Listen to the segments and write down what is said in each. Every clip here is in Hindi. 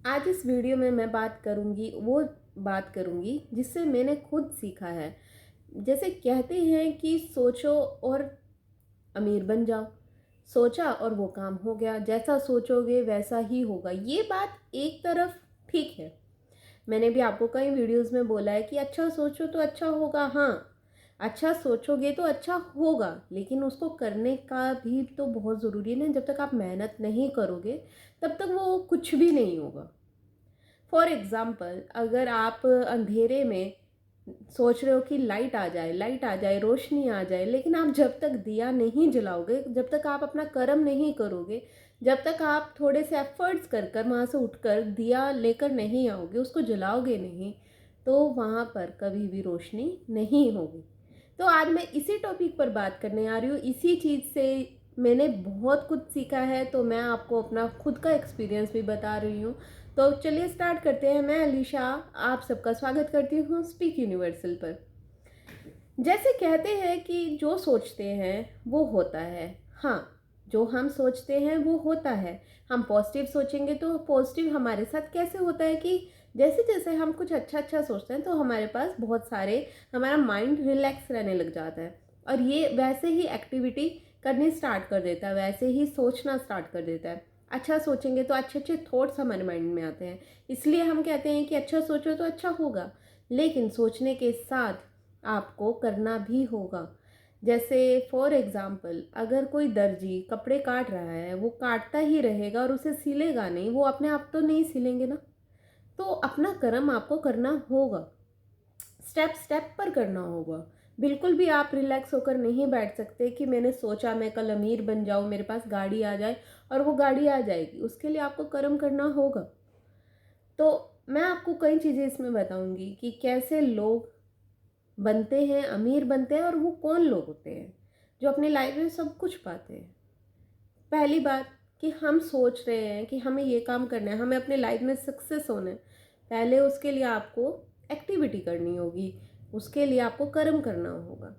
आज इस वीडियो में मैं बात करूंगी जिससे मैंने खुद सीखा है। जैसे कहते हैं कि सोचो और अमीर बन जाओ। सोचा और वो काम हो गया, जैसा सोचोगे वैसा ही होगा। ये बात एक तरफ ठीक है। मैंने भी आपको कई वीडियोस में बोला है कि अच्छा सोचो तो अच्छा होगा। हाँ, अच्छा सोचोगे तो अच्छा होगा, लेकिन उसको करने का भी तो बहुत ज़रूरी है ना। जब तक आप मेहनत नहीं करोगे तब तक वो कुछ भी नहीं होगा। फॉर एग्ज़ाम्पल, अगर आप अंधेरे में सोच रहे हो कि लाइट आ जाए, रोशनी आ जाए, लेकिन आप जब तक दिया नहीं जलाओगे, जब तक आप अपना कर्म नहीं करोगे, जब तक आप थोड़े से एफर्ट्स कर कर वहाँ से उठकर दिया लेकर नहीं आओगे, उसको जलाओगे नहीं, तो वहाँ पर कभी भी रोशनी नहीं होगी। तो आज मैं इसी टॉपिक पर बात करने आ रही हूँ। इसी चीज़ से मैंने बहुत कुछ सीखा है, तो मैं आपको अपना खुद का एक्सपीरियंस भी बता रही हूँ। तो चलिए स्टार्ट करते हैं। मैं अलीशा आप सबका स्वागत करती हूँ स्पीक यूनिवर्सल पर। जैसे कहते हैं कि जो सोचते हैं वो होता है। हाँ, जो हम सोचते हैं वो होता है। हम पॉजिटिव सोचेंगे तो पॉजिटिव हमारे साथ कैसे होता है कि जैसे जैसे हम कुछ अच्छा अच्छा सोचते हैं तो हमारे पास बहुत सारे, हमारा माइंड रिलैक्स रहने लग जाता है और ये वैसे ही एक्टिविटी करनी स्टार्ट कर देता है, वैसे ही सोचना स्टार्ट कर देता है। अच्छा सोचेंगे तो अच्छे अच्छे थॉट्स हमारे माइंड में आते हैं। इसलिए हम कहते हैं कि अच्छा सोचो तो अच्छा होगा, लेकिन सोचने के साथ आपको करना भी होगा। जैसे फॉर एग्ज़ाम्पल, अगर कोई दर्जी कपड़े काट रहा है, वो काटता ही रहेगा और उसे सिलेगा नहीं, वो अपने आप तो नहीं सिलेंगे ना। तो अपना कर्म आपको करना होगा, स्टेप स्टेप पर करना होगा। बिल्कुल भी आप रिलैक्स होकर नहीं बैठ सकते कि मैंने सोचा मैं कल अमीर बन जाऊँ, मेरे पास गाड़ी आ जाए, और वो गाड़ी आ जाएगी। उसके लिए आपको कर्म करना होगा। तो मैं आपको कई चीज़ें इसमें बताऊंगी कि कैसे लोग बनते हैं, अमीर बनते हैं, और वो कौन लोग होते हैं जो अपनी लाइफ में सब कुछ पाते हैं। पहली बात कि हम सोच रहे हैं कि हमें ये काम करना है, हमें अपने लाइफ में सक्सेस होना है। पहले उसके लिए आपको एक्टिविटी करनी होगी, उसके लिए आपको कर्म करना होगा।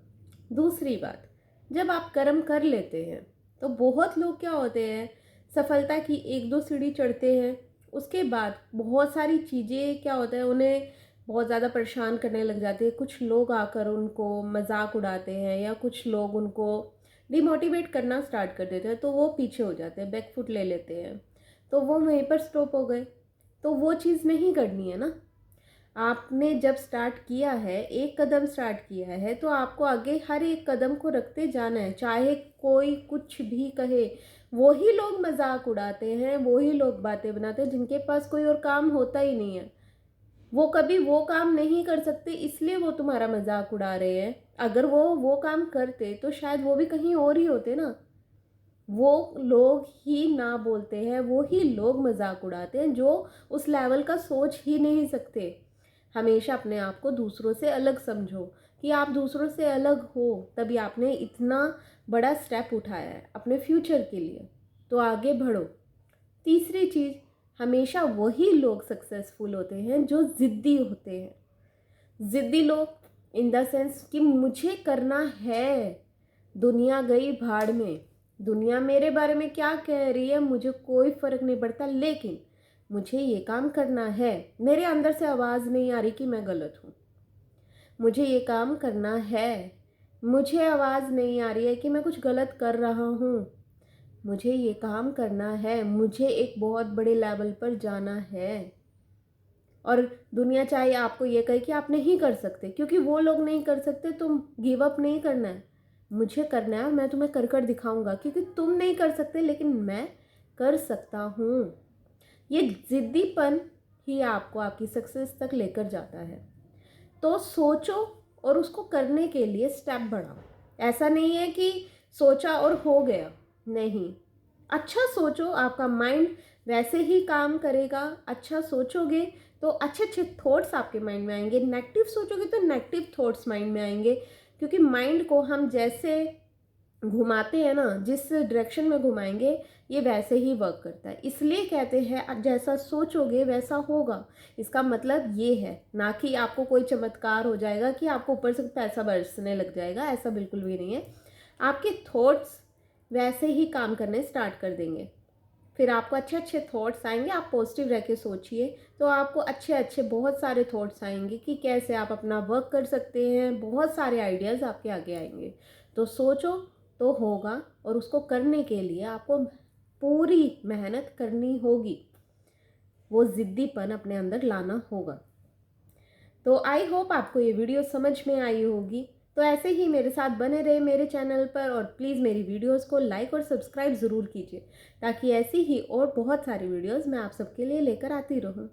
दूसरी बात, जब आप कर्म कर लेते हैं तो बहुत लोग क्या होते हैं, सफलता की एक दो सीढ़ी चढ़ते हैं, उसके बाद बहुत सारी चीज़ें क्या होता है, उन्हें बहुत ज़्यादा परेशान करने लग जाते हैं। कुछ लोग आकर उनको मजाक उड़ाते हैं या कुछ लोग उनको डिमोटिवेट करना स्टार्ट कर देते हैं, तो वो पीछे हो जाते हैं, बैकफुट ले लेते हैं, तो वो वहीं पर स्टॉप हो गए। तो वो चीज़ नहीं करनी है ना। आपने जब स्टार्ट किया है, एक कदम स्टार्ट किया है, तो आपको आगे हर एक कदम को रखते जाना है, चाहे कोई कुछ भी कहे। वही लोग मजाक उड़ाते हैं, वही लोग बातें बनाते हैं जिनके पास कोई और काम होता ही नहीं है। वो कभी वो काम नहीं कर सकते, इसलिए वो तुम्हारा मजाक उड़ा रहे हैं। अगर वो काम करते तो शायद वो भी कहीं और ही होते ना। वो लोग ही ना बोलते हैं, वो ही लोग मजाक उड़ाते हैं जो उस लेवल का सोच ही नहीं सकते। हमेशा अपने आप को दूसरों से अलग समझो कि आप दूसरों से अलग हो, तभी आपने इतना बड़ा स्टेप उठाया है अपने फ्यूचर के लिए। तो आगे बढ़ो। तीसरी चीज़, हमेशा वही लोग सक्सेसफुल होते हैं जो ज़िद्दी होते हैं। ज़िद्दी लोग इन द सेंस कि मुझे करना है, दुनिया गई भाड़ में, दुनिया मेरे बारे में क्या कह रही है मुझे कोई फ़र्क नहीं पड़ता, लेकिन मुझे ये काम करना है। मेरे अंदर से आवाज़ नहीं आ रही कि मैं गलत हूँ, मुझे ये काम करना है। मुझे आवाज़ नहीं आ रही है कि मैं कुछ गलत कर रहा हूँ, मुझे ये काम करना है, मुझे एक बहुत बड़े लेवल पर जाना है। और दुनिया चाहे आपको ये कहे कि आप नहीं कर सकते, क्योंकि वो लोग नहीं कर सकते, तुम गिव अप नहीं करना है। मुझे करना है और मैं तुम्हें कर कर दिखाऊंगा, क्योंकि तुम नहीं कर सकते लेकिन मैं कर सकता हूँ। ये जिद्दीपन ही आपको आपकी सक्सेस तक लेकर जाता है। तो सोचो और उसको करने के लिए स्टेप बढ़ाओ। ऐसा नहीं है कि सोचा और हो गया, नहीं। अच्छा सोचो, आपका माइंड वैसे ही काम करेगा। अच्छा सोचोगे तो अच्छे अच्छे थॉट्स आपके माइंड में आएंगे, नेगेटिव सोचोगे तो नेगेटिव थॉट्स माइंड में आएंगे। क्योंकि माइंड को हम जैसे घुमाते हैं ना, जिस डायरेक्शन में घुमाएंगे ये वैसे ही वर्क करता है। इसलिए कहते हैं आप जैसा सोचोगे वैसा होगा। इसका मतलब ये है ना कि आपको कोई चमत्कार हो जाएगा कि आपको ऊपर से पैसा बरसने लग जाएगा, ऐसा बिल्कुल भी नहीं है। आपके थॉट्स वैसे ही काम करने स्टार्ट कर देंगे। फिर आपको अच्छे अच्छे थॉट्स आएंगे। आप पॉजिटिव रह के सोचिए तो आपको अच्छे अच्छे बहुत सारे थॉट्स आएंगे कि कैसे आप अपना वर्क कर सकते हैं। बहुत सारे आइडियाज़ आपके आगे आएंगे। तो सोचो तो होगा, और उसको करने के लिए आपको पूरी मेहनत करनी होगी, वो ज़िद्दीपन अपने अंदर लाना होगा। तो आई होप आपको ये वीडियो समझ में आई होगी। तो ऐसे ही मेरे साथ बने रहे मेरे चैनल पर, और प्लीज़ मेरी वीडियोस को लाइक और सब्सक्राइब ज़रूर कीजिए, ताकि ऐसी ही और बहुत सारी वीडियोस मैं आप सबके लिए लेकर आती रहूँ।